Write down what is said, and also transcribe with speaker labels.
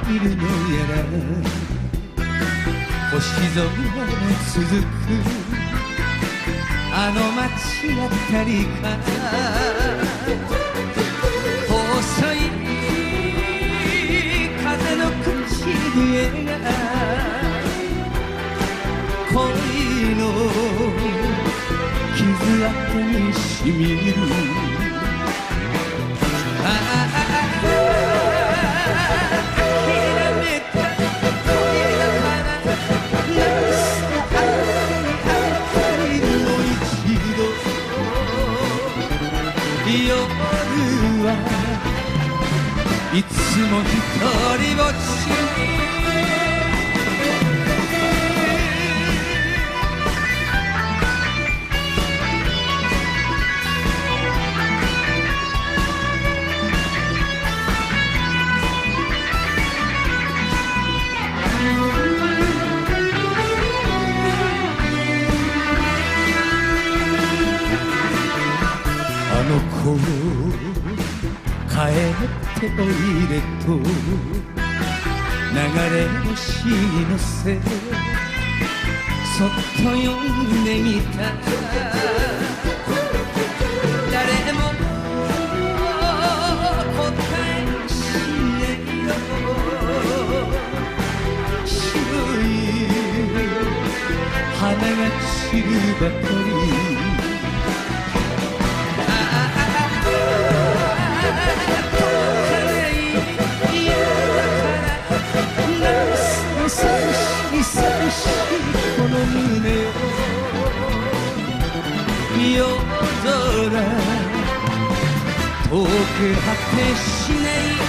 Speaker 1: いるのやら、星空が続くあの街あたりか、細い風の口笛が恋の傷跡にしみる。夜はいつも一人ぼっち。あの頃帰っておいでと流れ星に乗せそっと呼んでみた。誰も答えしないよ白い花が散るばかり。寂しいこの胸を夜空遠く果てしない